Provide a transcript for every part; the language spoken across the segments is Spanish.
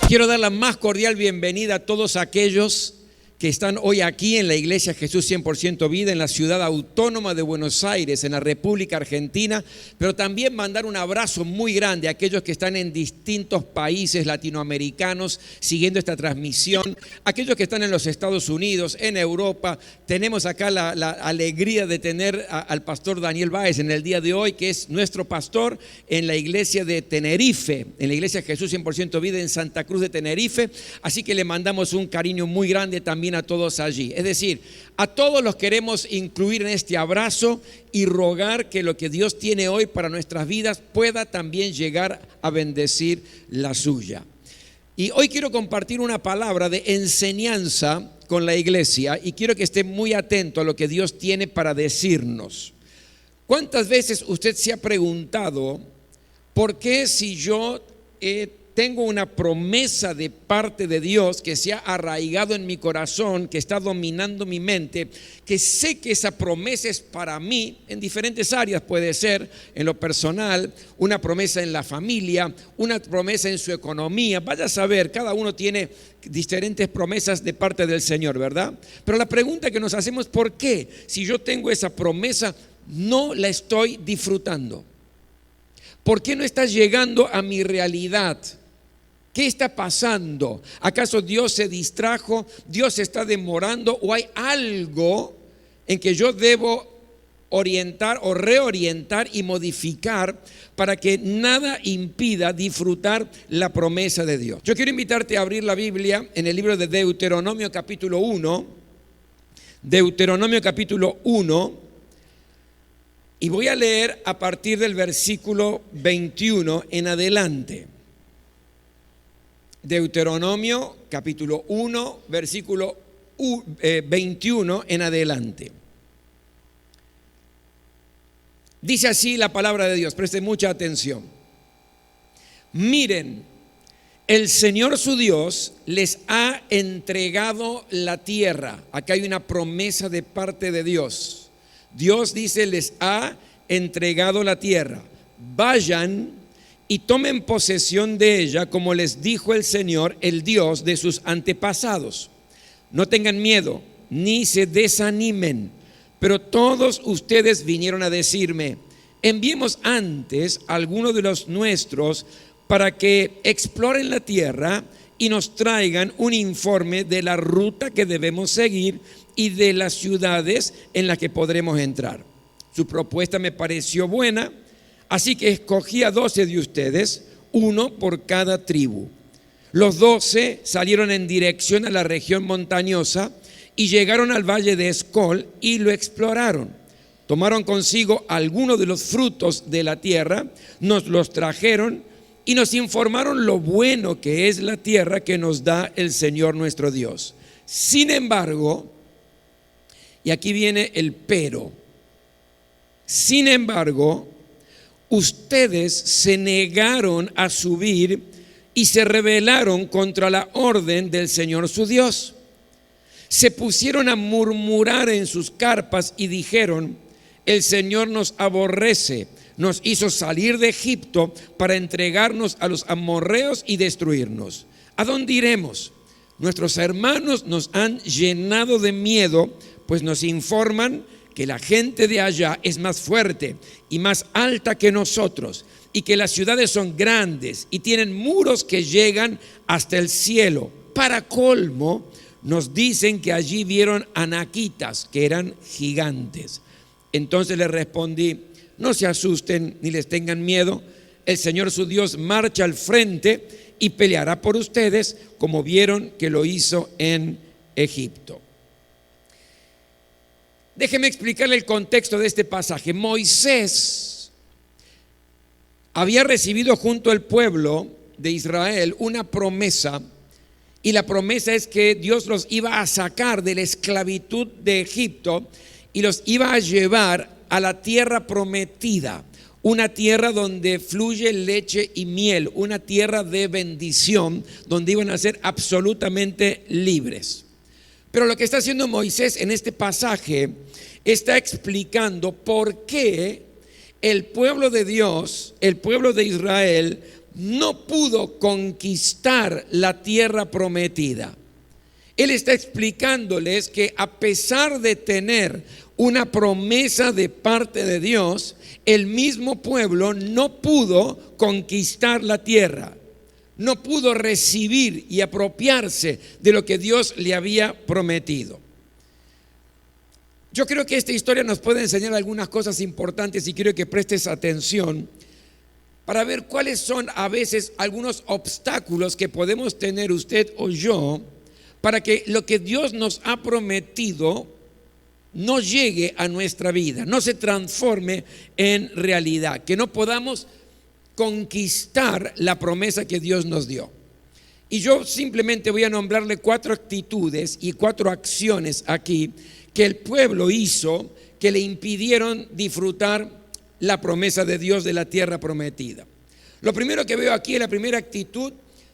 Quiero dar la más cordial bienvenida a todos aquellos que están hoy aquí en la Iglesia Jesús 100% Vida, en la ciudad autónoma de Buenos Aires, en la República Argentina, pero también mandar un abrazo muy grande a aquellos que están en distintos países latinoamericanos siguiendo esta transmisión, aquellos que están en los Estados Unidos, en Europa. Tenemos acá la alegría de tener al pastor Daniel Báez en el día de hoy, que es nuestro pastor en la iglesia de Tenerife, en la Iglesia Jesús 100% Vida en Santa Cruz de Tenerife, así que le mandamos un cariño muy grande también a todos allí. Es decir, a todos los queremos incluir en este abrazo y rogar que lo que Dios tiene hoy para nuestras vidas pueda también llegar a bendecir la suya. Y hoy quiero compartir una palabra de enseñanza con la iglesia y quiero que esté muy atento a lo que Dios tiene para decirnos. ¿Cuántas veces usted se ha preguntado por qué si yo tengo una promesa de parte de Dios que se ha arraigado en mi corazón, que está dominando mi mente, que sé que esa promesa es para mí en diferentes áreas? Puede ser en lo personal, una promesa en la familia, una promesa en su economía. Vaya a saber, cada uno tiene diferentes promesas de parte del Señor, ¿verdad? Pero la pregunta que nos hacemos es: ¿por qué si yo tengo esa promesa no la estoy disfrutando? ¿Por qué no está llegando a mi realidad? ¿Qué está pasando? ¿Acaso Dios se distrajo? ¿Dios se está demorando? ¿O hay algo en que yo debo orientar o reorientar y modificar para que nada impida disfrutar la promesa de Dios? Yo quiero invitarte a abrir la Biblia en el libro de Deuteronomio capítulo 1. Deuteronomio capítulo 1. Y voy a leer a partir del versículo 21 en adelante. Deuteronomio capítulo 1, versículo 21 en adelante. Dice así la palabra de Dios, presten mucha atención. Miren, el Señor su Dios les ha entregado la tierra. Acá hay una promesa de parte de Dios. Dios dice: les ha entregado la tierra. Vayan y tomen posesión de ella, como les dijo el Señor, el Dios de sus antepasados. No tengan miedo, ni se desanimen. Pero todos ustedes vinieron a decirme: enviemos antes a alguno de los nuestros para que exploren la tierra y nos traigan un informe de la ruta que debemos seguir y de las ciudades en las que podremos entrar. Su propuesta me pareció buena, así que escogí a 12 de ustedes, uno por cada tribu. Los 12 salieron en dirección a la región montañosa y llegaron al valle de Escol y lo exploraron. Tomaron consigo algunos de los frutos de la tierra, nos los trajeron y nos informaron lo bueno que es la tierra que nos da el Señor nuestro Dios. Sin embargo, y aquí viene el pero, sin embargo, ustedes se negaron a subir y se rebelaron contra la orden del Señor su Dios. Se pusieron a murmurar en sus carpas y dijeron: el Señor nos aborrece, nos hizo salir de Egipto para entregarnos a los amorreos y destruirnos. ¿A dónde iremos? Nuestros hermanos nos han llenado de miedo, pues nos informan que la gente de allá es más fuerte y más alta que nosotros, y que las ciudades son grandes y tienen muros que llegan hasta el cielo. Para colmo, nos dicen que allí vieron anaquitas, que eran gigantes. Entonces les respondí: no se asusten ni les tengan miedo. El Señor su Dios marcha al frente y peleará por ustedes, como vieron que lo hizo en Egipto. Déjeme explicarle el contexto de este pasaje. Moisés había recibido junto al pueblo de Israel una promesa, y la promesa es que Dios los iba a sacar de la esclavitud de Egipto y los iba a llevar a la tierra prometida, una tierra donde fluye leche y miel, una tierra de bendición donde iban a ser absolutamente libres. Pero lo que está haciendo Moisés en este pasaje está explicando por qué el pueblo de Dios, el pueblo de Israel, no pudo conquistar la tierra prometida. Él está explicándoles que a pesar de tener una promesa de parte de Dios, el mismo pueblo no pudo conquistar la tierra, no pudo recibir y apropiarse de lo que Dios le había prometido. Yo creo que esta historia nos puede enseñar algunas cosas importantes y quiero que prestes atención para ver cuáles son a veces algunos obstáculos que podemos tener usted o yo para que lo que Dios nos ha prometido no llegue a nuestra vida, no se transforme en realidad, que no podamos conquistar la promesa que Dios nos dio. Y yo simplemente voy a nombrarle 4 actitudes y 4 acciones aquí que el pueblo hizo que le impidieron disfrutar la promesa de Dios de la tierra prometida. Lo primero que veo aquí, la primera actitud,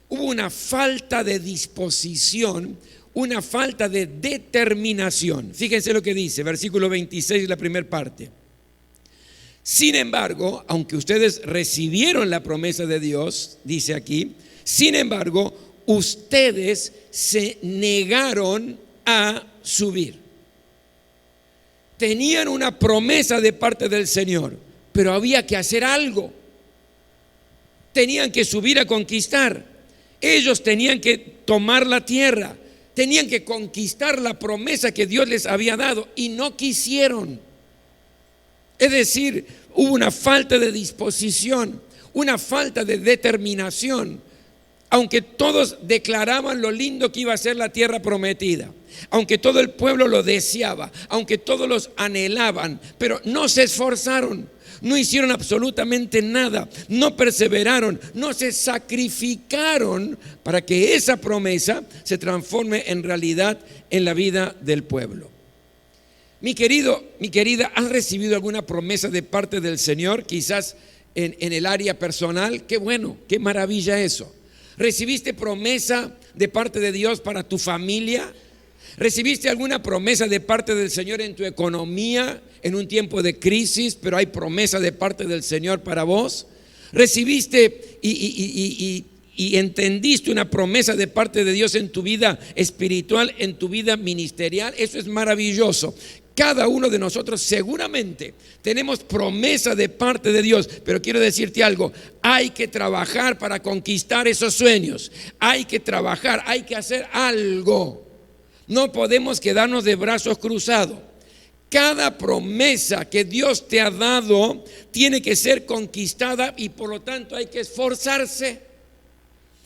hubo una falta de disposición, una falta de determinación. Fíjense lo que dice, versículo 26, la primera parte. Sin embargo, aunque ustedes recibieron la promesa de Dios, dice aquí, sin embargo, ustedes se negaron a subir. Tenían una promesa de parte del Señor, pero había que hacer algo. Tenían que subir a conquistar. Ellos tenían que tomar la tierra, tenían que conquistar la promesa que Dios les había dado y no quisieron. Es decir, hubo una falta de disposición, una falta de determinación. Aunque todos declaraban lo lindo que iba a ser la tierra prometida, aunque todo el pueblo lo deseaba, aunque todos los anhelaban, pero no se esforzaron, no hicieron absolutamente nada, no perseveraron, no se sacrificaron para que esa promesa se transforme en realidad en la vida del pueblo. Mi querido, mi querida, ¿has recibido alguna promesa de parte del Señor? Quizás en el área personal. Qué bueno, qué maravilla eso. ¿Recibiste promesa de parte de Dios para tu familia? ¿Recibiste alguna promesa de parte del Señor en tu economía en un tiempo de crisis, pero hay promesa de parte del Señor para vos? ¿Recibiste y entendiste una promesa de parte de Dios en tu vida espiritual, en tu vida ministerial? Eso es maravilloso. Cada uno de nosotros seguramente tenemos promesa de parte de Dios, pero quiero decirte algo, hay que trabajar para conquistar esos sueños, hay que trabajar, hay que hacer algo, no podemos quedarnos de brazos cruzados. Cada promesa que Dios te ha dado tiene que ser conquistada y por lo tanto hay que esforzarse.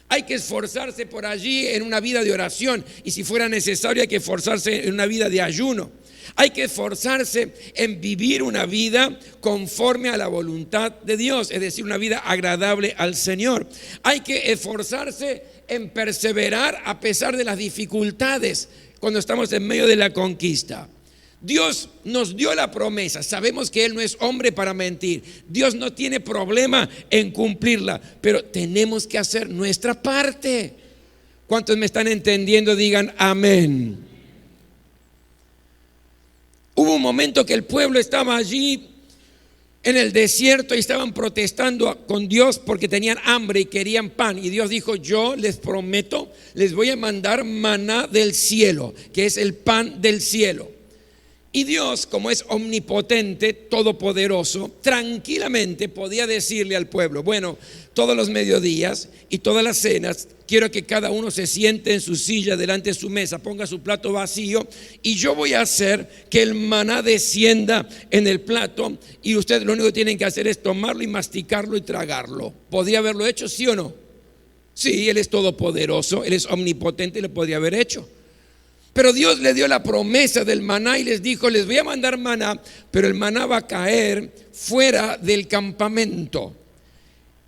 Hay que esforzarse por allí en una vida de oración y si fuera necesario hay que esforzarse en una vida de ayuno. Hay que esforzarse en vivir una vida conforme a la voluntad de Dios, es decir, una vida agradable al Señor. Hay que esforzarse en perseverar a pesar de las dificultades cuando estamos en medio de la conquista. Dios nos dio la promesa, sabemos que Él no es hombre para mentir, Dios no tiene problema en cumplirla, pero tenemos que hacer nuestra parte. ¿Cuántos me están entendiendo? Digan amén. Hubo un momento que el pueblo estaba allí en el desierto y estaban protestando con Dios porque tenían hambre y querían pan. Y Dios dijo, yo les prometo, les voy a mandar maná del cielo, que es el pan del cielo. Y Dios, como es omnipotente, todopoderoso, tranquilamente podía decirle al pueblo, bueno, todos los mediodías y todas las cenas, quiero que cada uno se siente en su silla delante de su mesa, ponga su plato vacío y yo voy a hacer que el maná descienda en el plato y ustedes lo único que tienen que hacer es tomarlo y masticarlo y tragarlo. ¿Podría haberlo hecho, sí o no? Sí, Él es todopoderoso, Él es omnipotente y lo podría haber hecho. Pero Dios le dio la promesa del maná y les dijo, les voy a mandar maná, pero el maná va a caer fuera del campamento.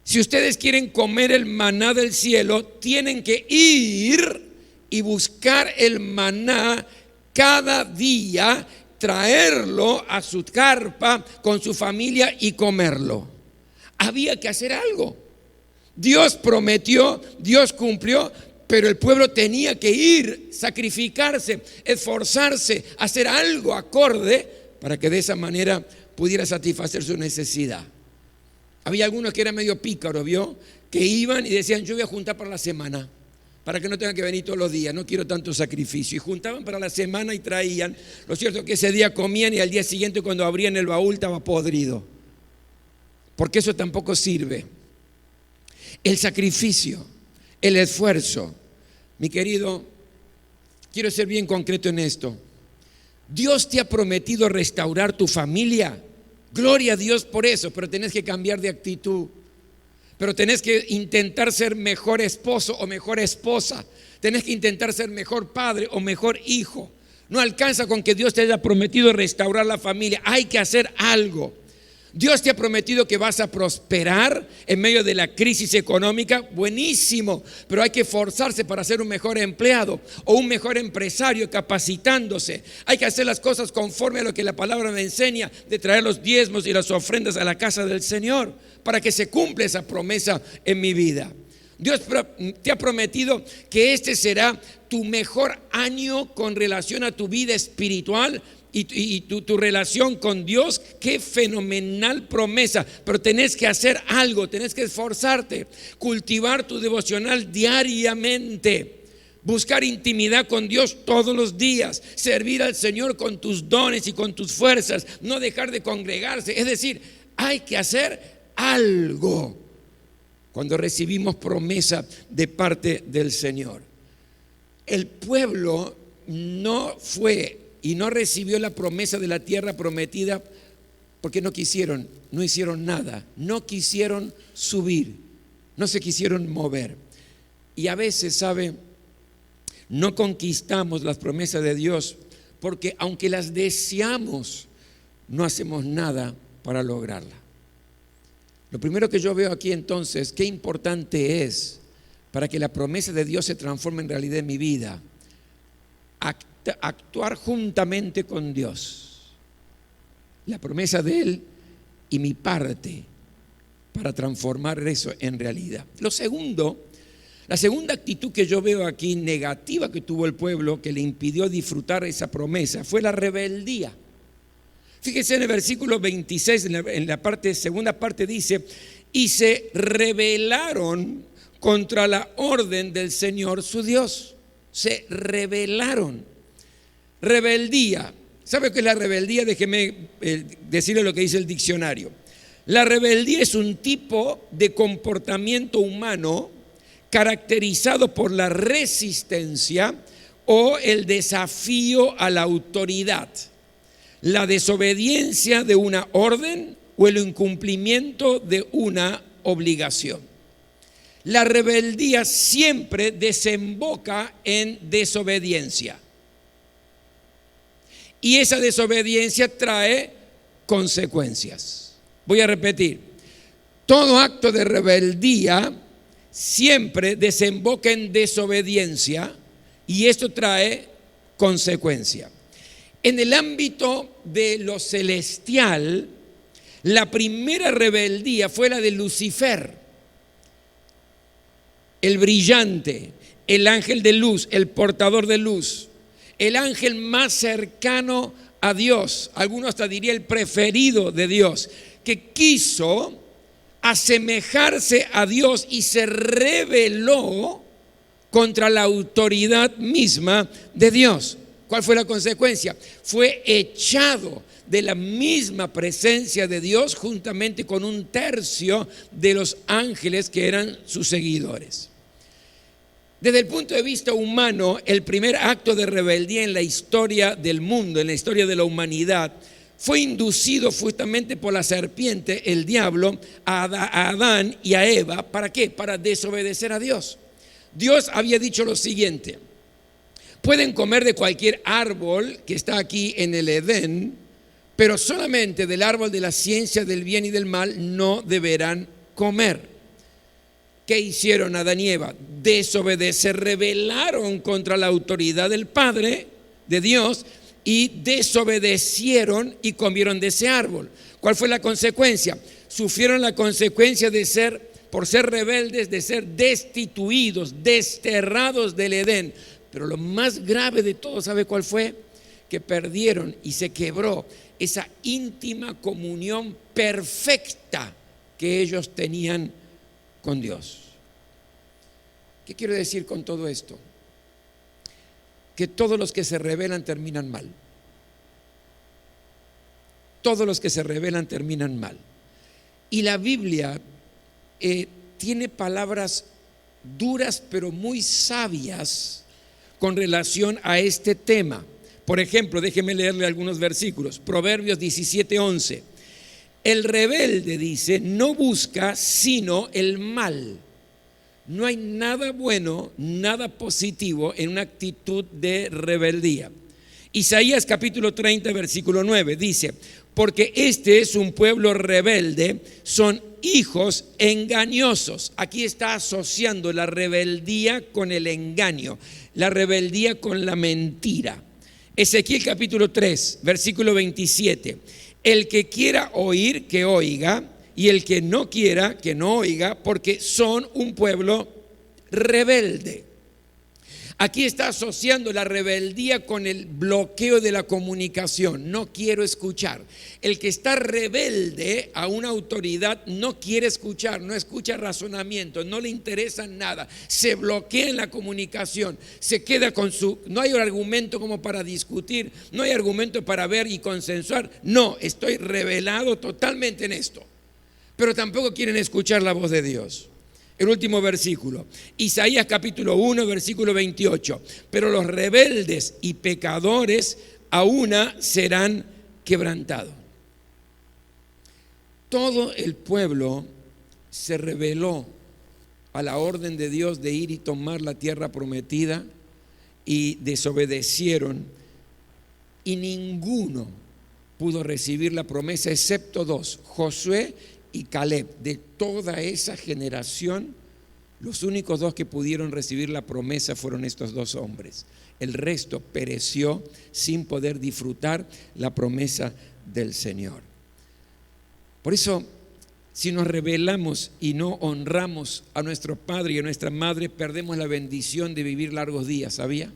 Si ustedes quieren comer el maná del cielo, tienen que ir y buscar el maná cada día, traerlo a su carpa con su familia y comerlo. Había que hacer algo. Dios prometió, Dios cumplió, pero el pueblo tenía que ir, sacrificarse, esforzarse, hacer algo acorde para que de esa manera pudiera satisfacer su necesidad. Había algunos que eran medio pícaros, ¿vio? que iban y decían: yo voy a juntar para la semana, para que no tengan que venir todos los días, no quiero tanto sacrificio. Y juntaban para la semana y traían. Lo cierto es que ese día comían y al día siguiente, cuando abrían el baúl, estaba podrido. Porque eso tampoco sirve. El sacrificio, el esfuerzo. Mi querido, quiero ser bien concreto en esto. Dios te ha prometido restaurar tu familia. Gloria a Dios por eso, pero tenés que cambiar de actitud. Pero tenés que intentar ser mejor esposo o mejor esposa. Tenés que intentar ser mejor padre o mejor hijo. No alcanza con que Dios te haya prometido restaurar la familia. Hay que hacer algo. Dios te ha prometido que vas a prosperar en medio de la crisis económica. Buenísimo, pero hay que esforzarse para ser un mejor empleado o un mejor empresario, capacitándose. Hay que hacer las cosas conforme a lo que la palabra me enseña, de traer los diezmos y las ofrendas a la casa del Señor, para que se cumpla esa promesa en mi vida. Dios te ha prometido que este será tu mejor año con relación a tu vida espiritual y tu relación con Dios. Qué fenomenal promesa, pero tenés que hacer algo, tenés que esforzarte, cultivar tu devocional diariamente, buscar intimidad con Dios todos los días, servir al Señor con tus dones y con tus fuerzas, no dejar de congregarse. Es decir, hay que hacer algo cuando recibimos promesa de parte del Señor. El pueblo no fue y no recibió la promesa de la tierra prometida porque no quisieron, no hicieron nada, no quisieron subir, no se quisieron mover. Y a veces, ¿sabe?, no conquistamos las promesas de Dios porque aunque las deseamos, no hacemos nada para lograrla. Lo primero que yo veo aquí entonces, qué importante es para que la promesa de Dios se transforme en realidad en mi vida, actuar juntamente con Dios, la promesa de Él y mi parte para transformar eso en realidad. La segunda actitud que yo veo aquí negativa que tuvo el pueblo, que le impidió disfrutar esa promesa, fue la rebeldía. Fíjese en el versículo 26, en la segunda parte dice: y se rebelaron contra la orden del Señor su Dios. Se rebelaron. Rebeldía. ¿Sabe qué es la rebeldía? Déjeme decirle lo que dice el diccionario. La rebeldía es un tipo de comportamiento humano caracterizado por la resistencia o el desafío a la autoridad, la desobediencia de una orden o el incumplimiento de una obligación. La rebeldía siempre desemboca en desobediencia. Y esa desobediencia trae consecuencias. Voy a repetir. Todo acto de rebeldía siempre desemboca en desobediencia y esto trae consecuencia. En el ámbito de lo celestial, la primera rebeldía fue la de Lucifer, el brillante, el ángel de luz, el portador de luz, el ángel más cercano a Dios, algunos hasta diría el preferido de Dios, que quiso asemejarse a Dios y se rebeló contra la autoridad misma de Dios. ¿Cuál fue la consecuencia? Fue echado de la misma presencia de Dios juntamente con un tercio de los ángeles que eran sus seguidores. Desde el punto de vista humano, el primer acto de rebeldía en la historia del mundo, en la historia de la humanidad, fue inducido justamente por la serpiente, el diablo, a Adán y a Eva. ¿Para qué? Para desobedecer a Dios. Dios había dicho lo siguiente: pueden comer de cualquier árbol que está aquí en el Edén, pero solamente del árbol de la ciencia del bien y del mal no deberán comer. ¿Qué hicieron Adán y Eva? Desobedecer, rebelaron contra la autoridad del Padre, de Dios, y desobedecieron y comieron de ese árbol. ¿Cuál fue la consecuencia? Sufrieron la consecuencia por ser rebeldes, de ser destituidos, desterrados del Edén. Pero lo más grave de todo, ¿sabe cuál fue? Que perdieron y se quebró esa íntima comunión perfecta que ellos tenían con Dios. ¿Qué quiero decir con todo esto? Que todos los que se rebelan terminan mal. Todos los que se rebelan terminan mal. Y la Biblia tiene palabras duras pero muy sabias con relación a este tema. Por ejemplo, déjeme leerle algunos versículos. Proverbios 17:11. El rebelde, dice, no busca sino el mal. No hay nada bueno, nada positivo en una actitud de rebeldía. Isaías capítulo 30, versículo 9 dice: porque este es un pueblo rebelde, son hijos engañosos. Aquí está asociando la rebeldía con el engaño, la rebeldía con la mentira. Ezequiel capítulo 3, versículo 27. El que quiera oír, que oiga, y el que no quiera, que no oiga, porque son un pueblo rebelde. Aquí está asociando la rebeldía con el bloqueo de la comunicación. No quiero escuchar. El que está rebelde a una autoridad no quiere escuchar, no escucha razonamiento, no le interesa nada. Se bloquea en la comunicación, se queda con no hay argumento como para discutir, no hay argumento para ver y consensuar. No, estoy rebelado totalmente en esto. Pero tampoco quieren escuchar la voz de Dios. El último versículo, Isaías capítulo 1, versículo 28. Pero los rebeldes y pecadores a una serán quebrantados. Todo el pueblo se rebeló a la orden de Dios de ir y tomar la tierra prometida y desobedecieron, y ninguno pudo recibir la promesa excepto dos, Josué y Caleb. De toda esa generación, los únicos dos que pudieron recibir la promesa fueron estos dos hombres. El resto pereció sin poder disfrutar la promesa del Señor. Por eso, si nos rebelamos y no honramos a nuestro padre y a nuestra madre, perdemos la bendición de vivir largos días, ¿sabía?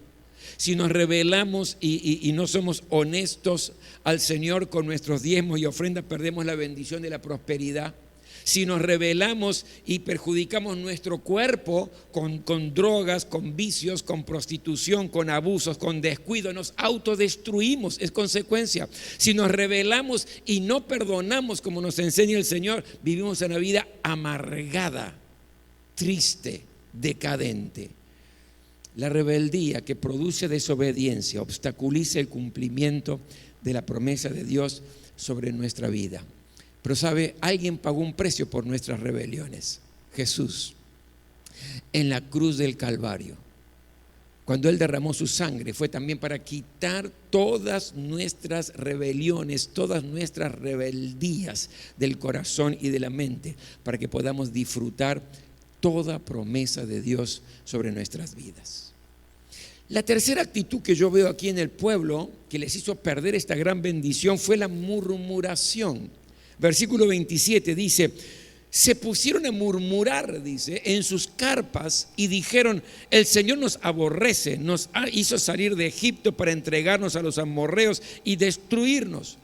Si nos rebelamos y no somos honestos al Señor con nuestros diezmos y ofrendas, perdemos la bendición de la prosperidad. Si nos rebelamos y perjudicamos nuestro cuerpo con drogas, con vicios, con prostitución, con abusos, con descuido, nos autodestruimos, es consecuencia. Si nos rebelamos y no perdonamos como nos enseña el Señor, vivimos una vida amargada, triste, decadente. La rebeldía que produce desobediencia obstaculiza el cumplimiento de la promesa de Dios sobre nuestra vida. Pero sabe, alguien pagó un precio por nuestras rebeliones: Jesús, en la cruz del Calvario. Cuando Él derramó su sangre, fue también para quitar todas nuestras rebeliones, todas nuestras rebeldías del corazón y de la mente, para que podamos disfrutar toda promesa de Dios sobre nuestras vidas. La tercera actitud que yo veo aquí en el pueblo que les hizo perder esta gran bendición fue la murmuración. Versículo 27 dice: se pusieron a murmurar, dice, en sus carpas y dijeron: el Señor nos aborrece, nos hizo salir de Egipto para entregarnos a los amorreos y destruirnos.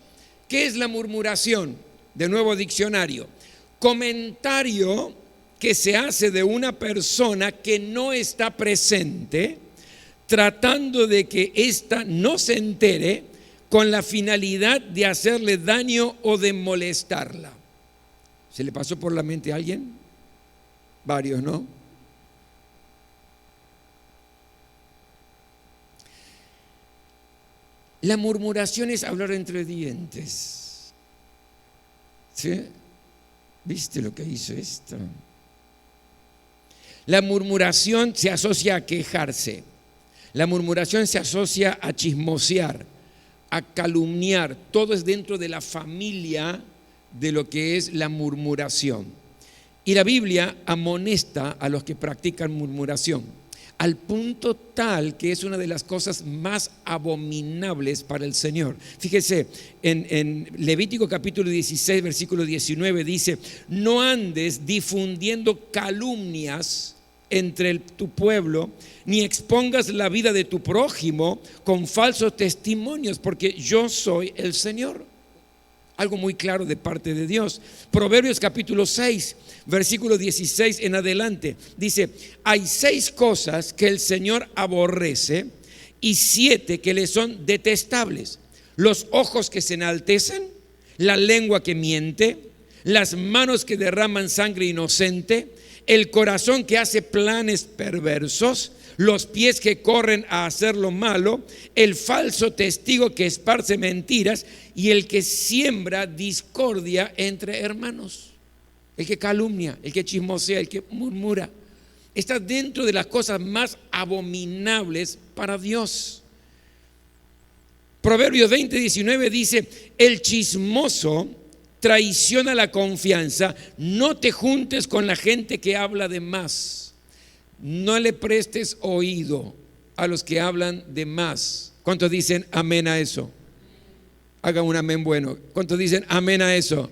¿Qué es la murmuración? De nuevo diccionario: comentario que se hace de una persona que no está presente, tratando de que ésta no se entere, con la finalidad de hacerle daño o de molestarla. ¿Se le pasó por la mente a alguien? Varios, ¿no? La murmuración es hablar entre dientes. ¿Sí? ¿Viste lo que hizo esto? La murmuración se asocia a quejarse. La murmuración se asocia a chismosear, a calumniar. Todo es dentro de la familia de lo que es la murmuración. Y la Biblia amonesta a los que practican murmuración, al punto tal que es una de las cosas más abominables para el Señor. Fíjese, en Levítico capítulo 16, versículo 19 dice: no andes difundiendo calumnias entre tu pueblo, ni expongas la vida de tu prójimo con falsos testimonios, porque yo soy el Señor. algo muy claro de parte de Dios. Proverbios capítulo 6, versículo 16 en adelante, dice: hay 6 cosas que el Señor aborrece y 7 que le son detestables: los ojos que se enaltecen, la lengua que miente, las manos que derraman sangre inocente, el corazón que hace planes perversos, los pies que corren a hacer lo malo, el falso testigo que esparce mentiras y el que siembra discordia entre hermanos. El que calumnia, el que chismosea, el que murmura, está dentro de las cosas más abominables para Dios. Proverbios 20:19 dice: el chismoso traiciona la confianza, no te juntes con la gente que habla de más. No le prestes oído a los que hablan de más. ¿Cuántos dicen amén a eso? Hagan un amén bueno. ¿Cuántos dicen amén a eso?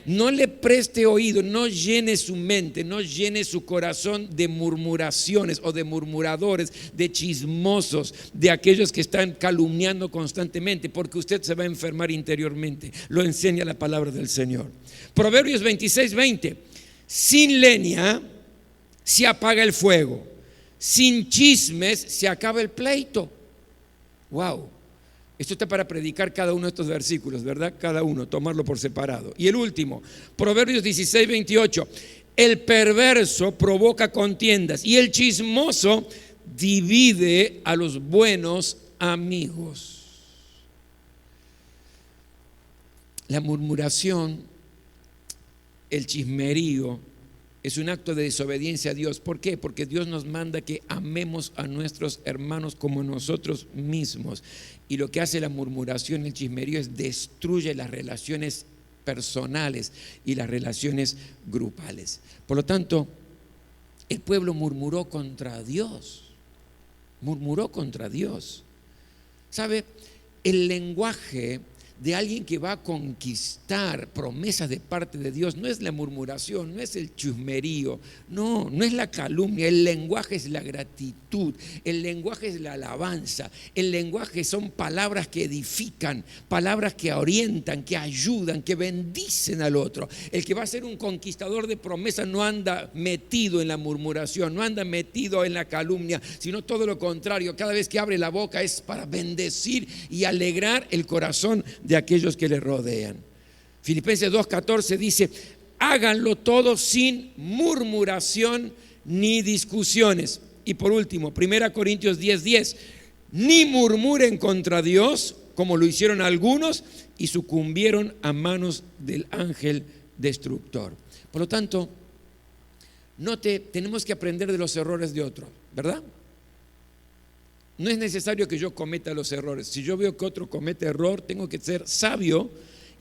No le preste oído, no llene su mente, no llene su corazón de murmuraciones o de murmuradores, de chismosos, de aquellos que están calumniando constantemente, porque usted se va a enfermar interiormente. Lo enseña la palabra del Señor. Proverbios 26:20: sin leña se apaga el fuego, sin chismes se acaba el pleito. Wow. Esto está para predicar cada uno de estos versículos, ¿verdad? Cada uno, tomarlo por separado. Y el último, Proverbios 16:28: el perverso provoca contiendas y el chismoso divide a los buenos amigos. La murmuración, el chismerío, es un acto de desobediencia a Dios. ¿Por qué? Porque Dios nos manda que amemos a nuestros hermanos como nosotros mismos. Y lo que hace la murmuración, el chismerío, es destruye las relaciones personales y las relaciones grupales. Por lo tanto, el pueblo murmuró contra Dios. Murmuró contra Dios. ¿Sabe? El lenguaje de alguien que va a conquistar promesas de parte de Dios no es la murmuración, no es el chusmerío, no es la calumnia. El lenguaje es la gratitud, el lenguaje es la alabanza, el lenguaje son palabras que edifican, palabras que orientan, que ayudan, que bendicen al otro. El que va a ser un conquistador de promesas no anda metido en la murmuración, no anda metido en la calumnia, sino todo lo contrario. Cada vez que abre la boca es para bendecir y alegrar el corazón de aquellos que le rodean. Filipenses 2:14 dice: háganlo todo sin murmuración ni discusiones. Y por último, 1 Corintios 10:10: ni murmuren contra Dios, como lo hicieron algunos y sucumbieron a manos del ángel destructor. Por lo tanto, tenemos que aprender de los errores de otros, ¿verdad? No es necesario que yo cometa los errores. Si yo veo que otro comete error, tengo que ser sabio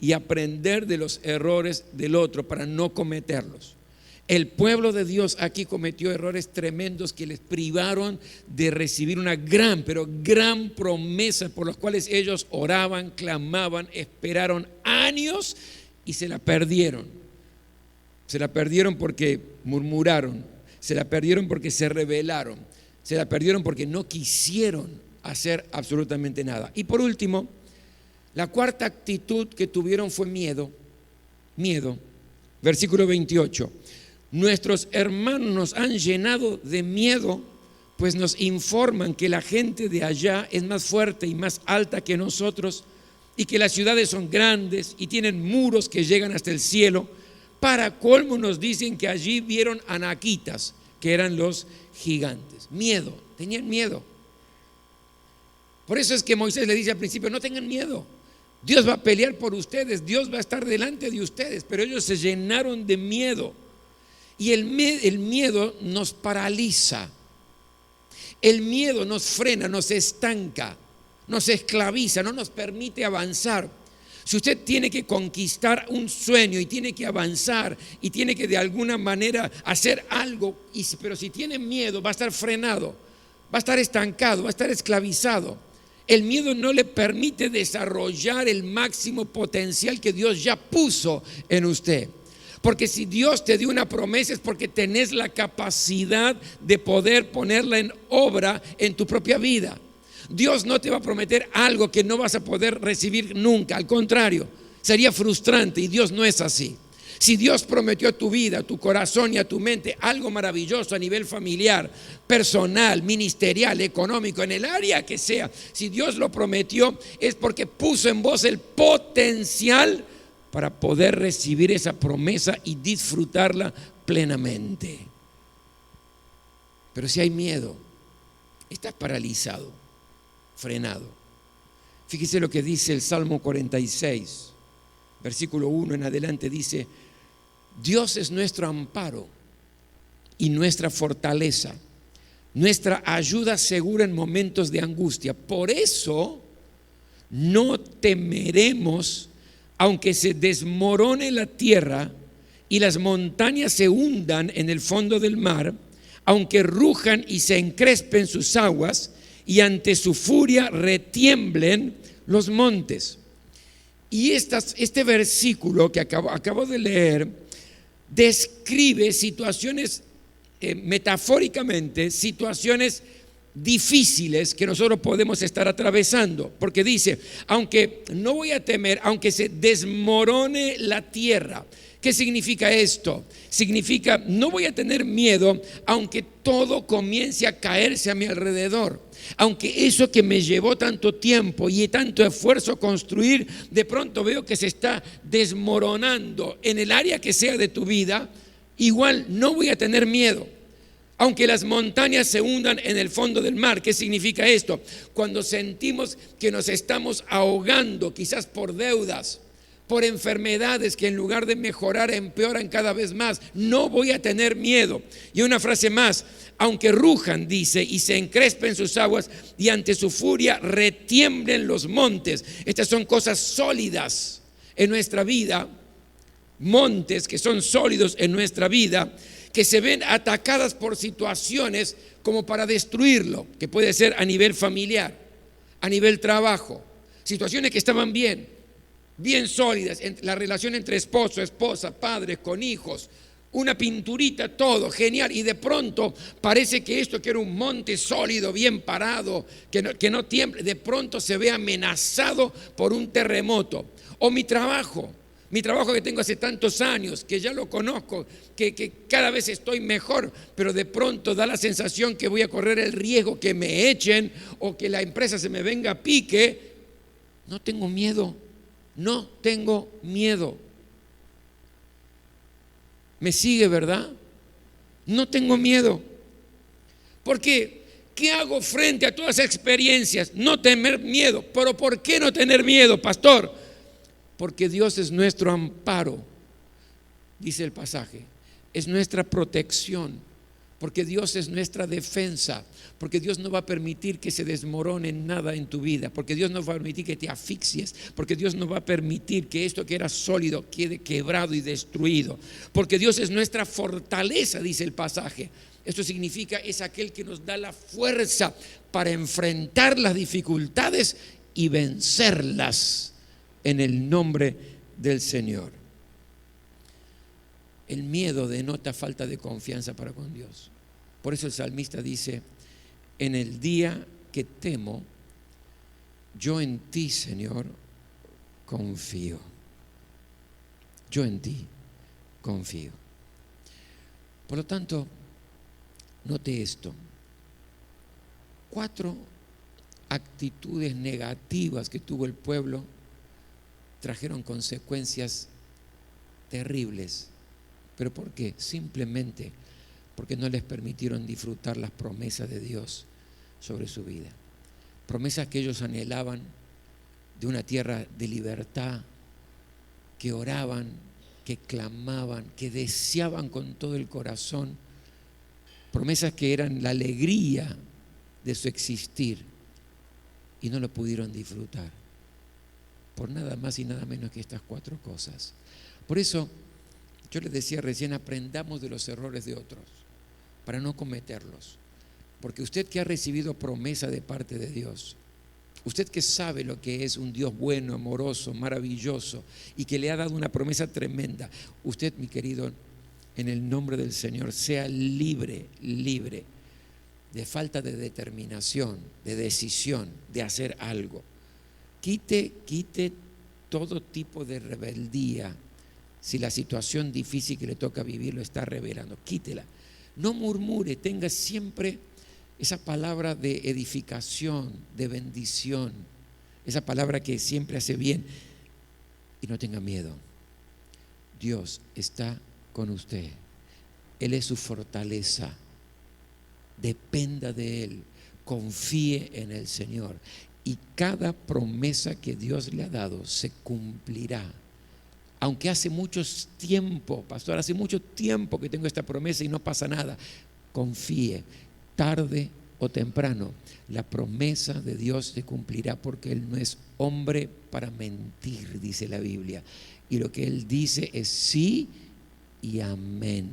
y aprender de los errores del otro para no cometerlos. El pueblo de Dios aquí cometió errores tremendos que les privaron de recibir una gran, pero gran promesa por las cuales ellos oraban, clamaban, esperaron años y se la perdieron. Se la perdieron porque murmuraron, se la perdieron porque se rebelaron, se la perdieron porque no quisieron hacer absolutamente nada. Y por último, la cuarta actitud que tuvieron fue miedo. Miedo. Versículo 28. Nuestros hermanos nos han llenado de miedo, pues nos informan que la gente de allá es más fuerte y más alta que nosotros, y que las ciudades son grandes y tienen muros que llegan hasta el cielo. Para colmo nos dicen que allí vieron anaquitas, que eran los gigantes. Miedo, tenían miedo. Por eso es que Moisés le dice al principio: no tengan miedo, Dios va a pelear por ustedes, Dios va a estar delante de ustedes. Pero ellos se llenaron de miedo. Y el miedo nos paraliza, el miedo nos frena, nos estanca, nos esclaviza, no nos permite avanzar. Si usted tiene que conquistar un sueño y tiene que avanzar y tiene que de alguna manera hacer algo, pero si tiene miedo, va a estar frenado, va a estar estancado, va a estar esclavizado. El miedo no le permite desarrollar el máximo potencial que Dios ya puso en usted. Porque si Dios te dio una promesa es porque tenés la capacidad de poder ponerla en obra en tu propia vida. Dios no te va a prometer algo que no vas a poder recibir nunca. Al contrario, Sería frustrante y Dios no es así. Si Dios prometió a tu vida, a tu corazón y a tu mente algo maravilloso a nivel familiar, personal, ministerial, económico, en el área que sea, si Dios lo prometió es porque puso en vos el potencial para poder recibir esa promesa y disfrutarla plenamente. Pero si hay miedo, estás paralizado, frenado. Fíjese lo que dice el Salmo 46, versículo 1 en adelante, dice: Dios es nuestro amparo y nuestra fortaleza, nuestra ayuda segura en momentos de angustia. Por eso no temeremos, aunque se desmorone la tierra y las montañas se hundan en el fondo del mar, aunque rujan y se encrespen sus aguas y ante su furia retiemblen los montes. Y este versículo que acabo de leer describe situaciones, metafóricamente, situaciones difíciles que nosotros podemos estar atravesando, porque dice: aunque no voy a temer, aunque se desmorone la tierra. ¿Qué significa esto? Significa, no voy a tener miedo aunque todo comience a caerse a mi alrededor, aunque eso que me llevó tanto tiempo y tanto esfuerzo construir, de pronto veo que se está desmoronando en el área que sea de tu vida. Igual no voy a tener miedo, aunque las montañas se hundan en el fondo del mar. ¿Qué significa esto? Cuando sentimos que nos estamos ahogando, quizás por deudas, por enfermedades que en lugar de mejorar empeoran cada vez más, no voy a tener miedo. Y una frase más: aunque rujan, dice, y se encrespen sus aguas y ante su furia retiemblen los montes. Estas son cosas sólidas en nuestra vida, montes que son sólidos en nuestra vida, que se ven atacadas por situaciones como para destruirlo, que puede ser a nivel familiar, a nivel trabajo, situaciones que estaban bien sólidas, la relación entre esposo, esposa, padres, con hijos, una pinturita, todo genial, y de pronto parece que esto que era un monte sólido, bien parado, que no tiemble, de pronto se ve amenazado por un terremoto. O mi trabajo que tengo hace tantos años, que ya lo conozco, que cada vez estoy mejor, pero de pronto da la sensación que voy a correr el riesgo que me echen o que la empresa se me venga a pique. No tengo miedo. No tengo miedo. ¿Me sigue, verdad? No tengo miedo. Porque, ¿qué hago frente a todas esas experiencias? No tener miedo. ¿Pero por qué no tener miedo, pastor? Porque Dios es nuestro amparo, dice el pasaje. Es nuestra protección. Porque Dios es nuestra defensa, porque Dios no va a permitir que se desmorone nada en tu vida, porque Dios no va a permitir que te asfixies, porque Dios no va a permitir que esto que era sólido quede quebrado y destruido, porque Dios es nuestra fortaleza, dice el pasaje. Esto significa, es aquel que nos da la fuerza para enfrentar las dificultades y vencerlas en el nombre del Señor. El miedo denota falta de confianza para con Dios. Por eso el salmista dice: en el día que temo, yo en ti, Señor, confío. Yo en ti confío. Por lo tanto, note esto: 4 actitudes negativas que tuvo el pueblo trajeron consecuencias terribles. ¿Pero por qué? Simplemente porque no les permitieron disfrutar las promesas de Dios sobre su vida. Promesas que ellos anhelaban, de una tierra de libertad, que oraban, que clamaban, que deseaban con todo el corazón. Promesas que eran la alegría de su existir, y no lo pudieron disfrutar por nada más y nada menos que estas 4 cosas. Por eso yo les decía recién: aprendamos de los errores de otros para no cometerlos. Porque usted que ha recibido promesa de parte de Dios, usted que sabe lo que es un Dios bueno, amoroso, maravilloso, y que le ha dado una promesa tremenda, usted, mi querido, en el nombre del Señor, sea libre de falta de determinación, de decisión, de hacer algo. Quite todo tipo de rebeldía, si la situación difícil que le toca vivir lo está revelando, quítela. No murmure, tenga siempre esa palabra de edificación, de bendición, esa palabra que siempre hace bien. Y no tenga miedo. Dios está con usted. Él es su fortaleza. Dependa de Él. Confíe en el Señor. Y cada promesa que Dios le ha dado se cumplirá. Aunque hace mucho tiempo, pastor, hace mucho tiempo que tengo esta promesa y no pasa nada. Confíe, tarde o temprano, la promesa de Dios se cumplirá, porque Él no es hombre para mentir, dice la Biblia. Y lo que Él dice es sí y amén.